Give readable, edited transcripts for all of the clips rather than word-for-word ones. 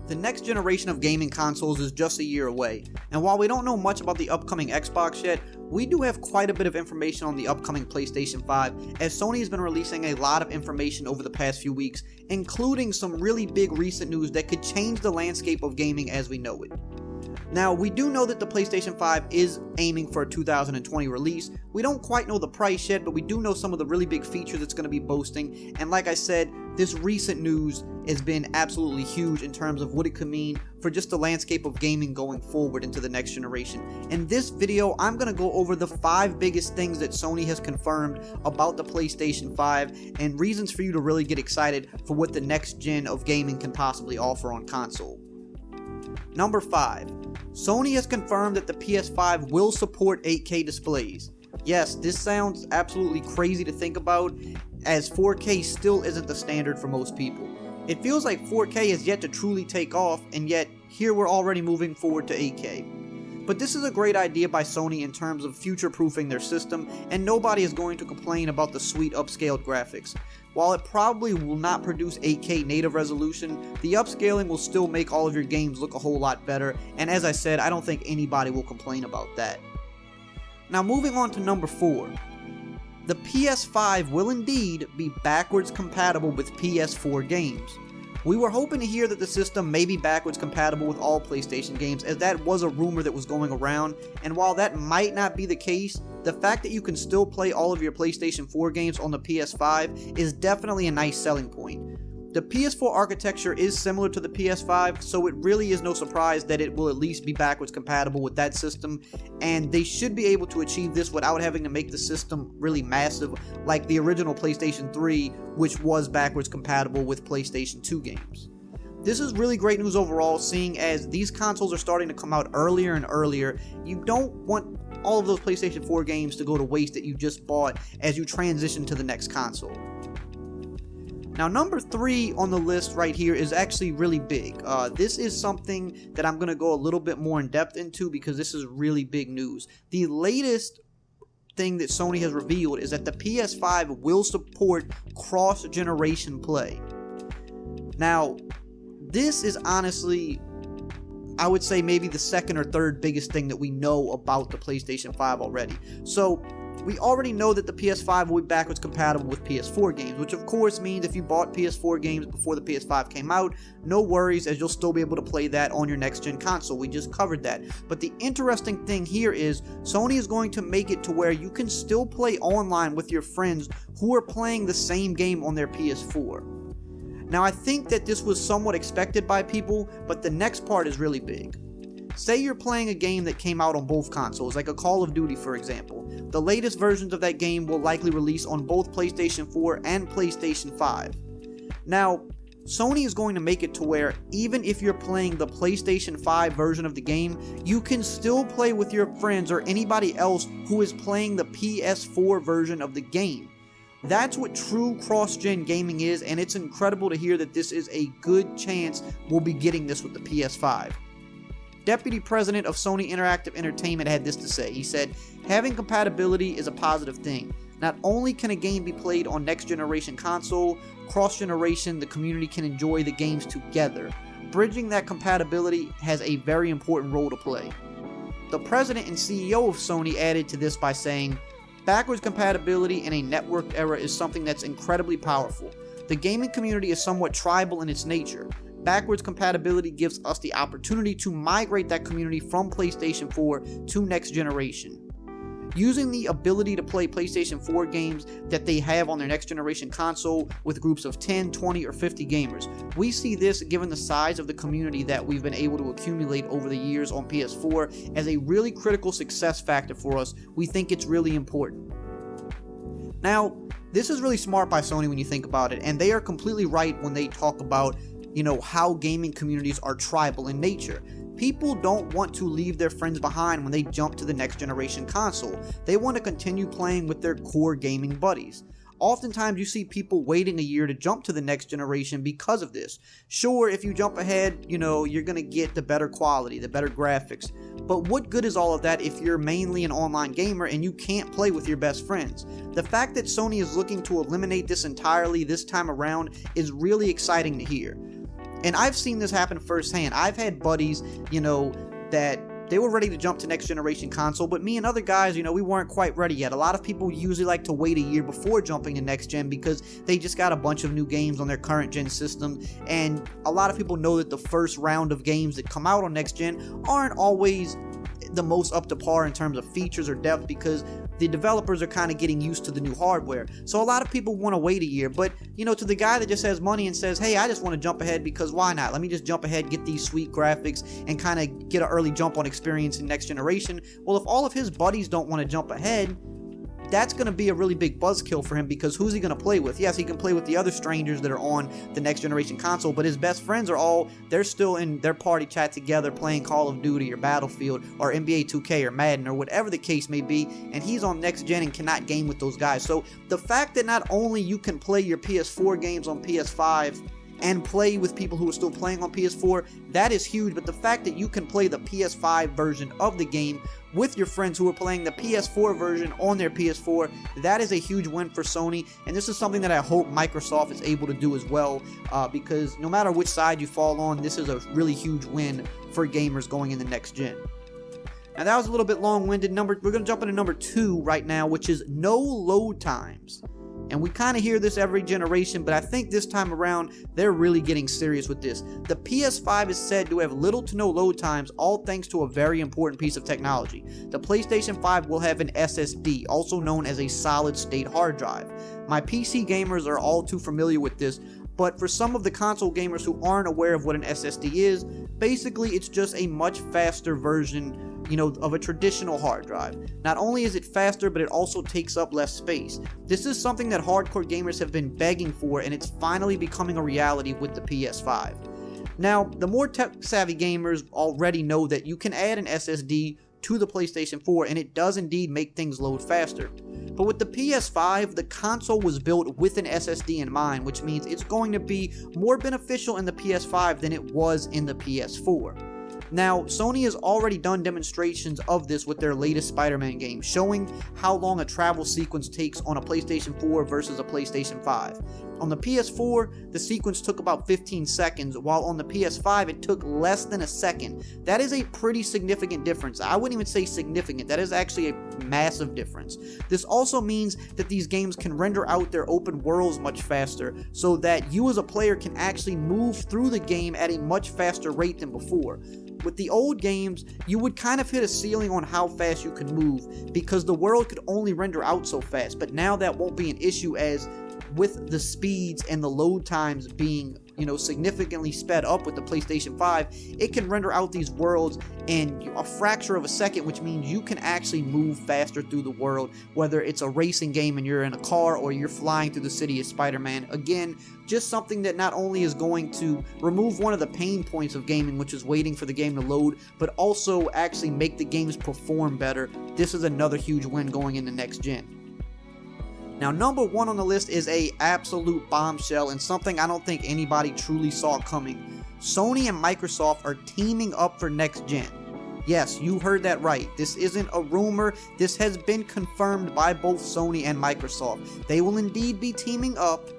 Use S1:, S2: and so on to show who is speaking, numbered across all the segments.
S1: The next generation of gaming consoles is just a year away, and while we don't know much about the upcoming Xbox yet, we do have quite a bit of information on the upcoming PlayStation 5, as Sony has been releasing a lot of information over the past few weeks, including some really big recent news that could change the landscape of gaming as we know it. Now, we do know that the PlayStation 5 is aiming for a 2020 release. We don't quite know the price yet, but we do know some of the really big features it's going to be boasting, and like I said, this recent news has been absolutely huge in terms of what it could mean for just the landscape of gaming going forward into the next generation. In this video, I'm going to go over the 5 biggest things that Sony has confirmed about the PlayStation 5 and reasons for you to really get excited for what the next gen of gaming can possibly offer on console. Number 5. Sony has confirmed that the PS5 will support 8K displays. Yes, this sounds absolutely crazy to think about, as 4K still isn't the standard for most people. It feels like 4K has yet to truly take off, and yet here we're already moving forward to 8K. But this is a great idea by Sony in terms of future-proofing their system, and nobody is going to complain about the sweet upscaled graphics. While it probably will not produce 8K native resolution, the upscaling will still make all of your games look a whole lot better, and as I said, I don't think anybody will complain about that. Now moving on to number 4. The PS5 will indeed be backwards compatible with PS4 games. We were hoping to hear that the system may be backwards compatible with all PlayStation games, as that was a rumor that was going around, and while that might not be the case, the fact that you can still play all of your PlayStation 4 games on the PS5 is definitely a nice selling point. The PS4 architecture is similar to the PS5, so it really is no surprise that it will at least be backwards compatible with that system, and they should be able to achieve this without having to make the system really massive like the original PlayStation 3, which was backwards compatible with PlayStation 2 games. This is really great news overall, seeing as these consoles are starting to come out earlier and earlier. You don't want all of those PlayStation 4 games to go to waste that you just bought as you transition to the next console. Now, number 3 on the list right here is actually really big. This is something that I'm going to go a little bit more in depth into because this is really big news. The latest thing that Sony has revealed is that the PS5 will support cross-generation play. Now, this is honestly, I would say maybe the second or third biggest thing that we know about the PlayStation 5 already. So, we already know that the PS5 will be backwards compatible with PS4 games, which of course means if you bought PS4 games before the PS5 came out, no worries, as you'll still be able to play that on your next gen console. We just covered that. But the interesting thing here is Sony is going to make it to where you can still play online with your friends who are playing the same game on their PS4. Now, I think that this was somewhat expected by people, but the next part is really big. Say you're playing a game that came out on both consoles, like a Call of Duty for example. The latest versions of that game will likely release on both PlayStation 4 and PlayStation 5. Now, Sony is going to make it to where even if you're playing the PlayStation 5 version of the game, you can still play with your friends or anybody else who is playing the PS4 version of the game. That's what true cross-gen gaming is, and it's incredible to hear that this is a good chance we'll be getting this with the PS5. Deputy President of Sony Interactive Entertainment had this to say. He said, "Having compatibility is a positive thing. Not only can a game be played on next-generation console, cross-generation, the community can enjoy the games together. Bridging that compatibility has a very important role to play." The president and CEO of Sony added to this by saying, "Backwards compatibility in a networked era is something that's incredibly powerful. The gaming community is somewhat tribal in its nature. Backwards compatibility gives us the opportunity to migrate that community from PlayStation 4 to next generation. Using the ability to play PlayStation 4 games that they have on their next generation console with groups of 10, 20, or 50 gamers. We see this, given the size of the community that we've been able to accumulate over the years on PS4, as a really critical success factor for us. We think it's really important." Now, this is really smart by Sony when you think about it, and they are completely right when they talk about how gaming communities are tribal in nature. People don't want to leave their friends behind when they jump to the next generation console. They want to continue playing with their core gaming buddies. Oftentimes you see people waiting a year to jump to the next generation because of this. Sure, if you jump ahead, you're going to get the better quality, the better graphics. But what good is all of that if you're mainly an online gamer and you can't play with your best friends? The fact that Sony is looking to eliminate this entirely this time around is really exciting to hear. And I've seen this happen firsthand. I've had buddies, that they were ready to jump to next generation console, but me and other guys, we weren't quite ready yet. A lot of people usually like to wait a year before jumping to next gen because they just got a bunch of new games on their current gen system, and a lot of people know that the first round of games that come out on next gen aren't always the most up to par in terms of features or depth because the developers are kind of getting used to the new hardware. So a lot of people want to wait a year, but to the guy that just has money and says, hey, I just want to jump ahead because why not? Let me just jump ahead, get these sweet graphics, and kind of get an early jump on experience in next generation. Well, if all of his buddies don't want to jump ahead, that's going to be a really big buzzkill for him because who's he going to play with? Yes, he can play with the other strangers that are on the next generation console, but his best friends they're still in their party chat together playing Call of Duty or Battlefield or NBA 2K or Madden or whatever the case may be, and he's on next gen and cannot game with those guys. So the fact that not only you can play your PS4 games on PS5 and play with people who are still playing on PS4, that is huge, but the fact that you can play the PS5 version of the game with your friends who are playing the PS4 version on their PS4, that is a huge win for Sony, and this is something that I hope Microsoft is able to do as well, because no matter which side you fall on, this is a really huge win for gamers going in the next gen. Now that was a little bit long-winded. We're going to jump into number 2 right now, which is no load times. And we kind of hear this every generation, but I think this time around, they're really getting serious with this. The PS5 is said to have little to no load times, all thanks to a very important piece of technology. The PlayStation 5 will have an SSD, also known as a solid-state hard drive. My PC gamers are all too familiar with this, but for some of the console gamers who aren't aware of what an SSD is, basically it's just a much faster version of a traditional hard drive. Not only is it faster, but it also takes up less space. This is something that hardcore gamers have been begging for, and it's finally becoming a reality with the PS5. Now, the more tech-savvy gamers already know that you can add an SSD to the PlayStation 4, and it does indeed make things load faster. But with the PS5, the console was built with an SSD in mind, which means it's going to be more beneficial in the PS5 than it was in the PS4. Now, Sony has already done demonstrations of this with their latest Spider-Man game, showing how long a travel sequence takes on a PlayStation 4 versus a PlayStation 5. On the PS4, the sequence took about 15 seconds, while on the PS5 it took less than a second. That is a pretty significant difference. I wouldn't even say significant, that is actually a massive difference. This also means that these games can render out their open worlds much faster, so that you as a player can actually move through the game at a much faster rate than before. With the old games, you would kind of hit a ceiling on how fast you could move because the world could only render out so fast, but now that won't be an issue as with the speeds and the load times being significantly sped up with the PlayStation 5, it can render out these worlds in a fraction of a second, which means you can actually move faster through the world, whether it's a racing game and you're in a car or you're flying through the city as Spider-Man. Again, just something that not only is going to remove one of the pain points of gaming, which is waiting for the game to load, but also actually make the games perform better. This is another huge win going into next gen. Now, number 1 on the list is a absolute bombshell and something I don't think anybody truly saw coming. Sony and Microsoft are teaming up for next gen. Yes, you heard that right. This isn't a rumor. This has been confirmed by both Sony and Microsoft. They will indeed be teaming up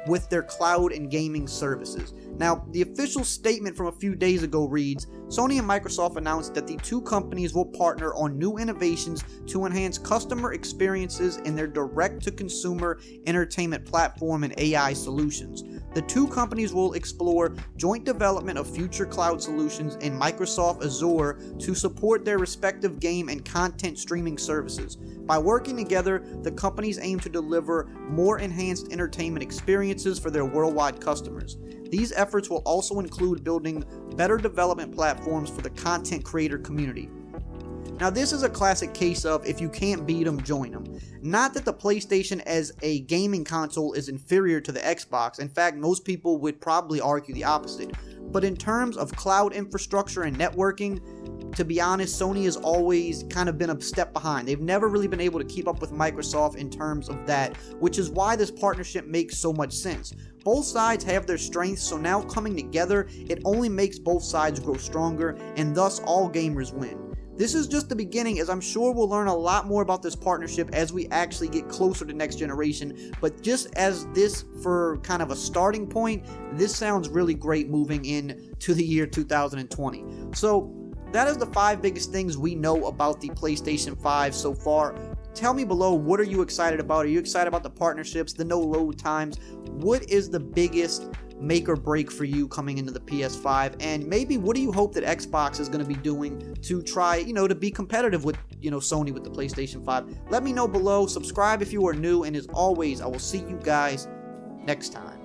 S1: with their cloud and gaming services. Now, the official statement from a few days ago reads, Sony and Microsoft announced that the two companies will partner on new innovations to enhance customer experiences in their direct-to-consumer entertainment platform and AI solutions. The two companies will explore joint development of future cloud solutions in Microsoft Azure to support their respective game and content streaming services. By working together, the companies aim to deliver more enhanced entertainment experiences for their worldwide customers. These efforts will also include building better development platforms for the content creator community. Now, this is a classic case of if you can't beat them, join them. Not that the PlayStation as a gaming console is inferior to the Xbox. In fact, most people would probably argue the opposite. But in terms of cloud infrastructure and networking, to be honest, Sony has always kind of been a step behind. They've never really been able to keep up with Microsoft in terms of that, which is why this partnership makes so much sense. Both sides have their strengths, so now coming together, it only makes both sides grow stronger, and thus all gamers win. this is just the beginning, as I'm sure we'll learn a lot more about this partnership as we actually get closer to next generation. But just as this for kind of a starting point, this sounds really great moving into the year 2020. So that is the 5 biggest things we know about the PlayStation 5 so far. Tell me below, what are you excited about? Are you excited about the partnerships, the no load times? What is the biggest make or break for you coming into the PS5? And maybe what do you hope that Xbox is going to be doing to try, to be competitive with, Sony with the PlayStation 5? Let me know below. Subscribe if you are new. And as always, I will see you guys next time.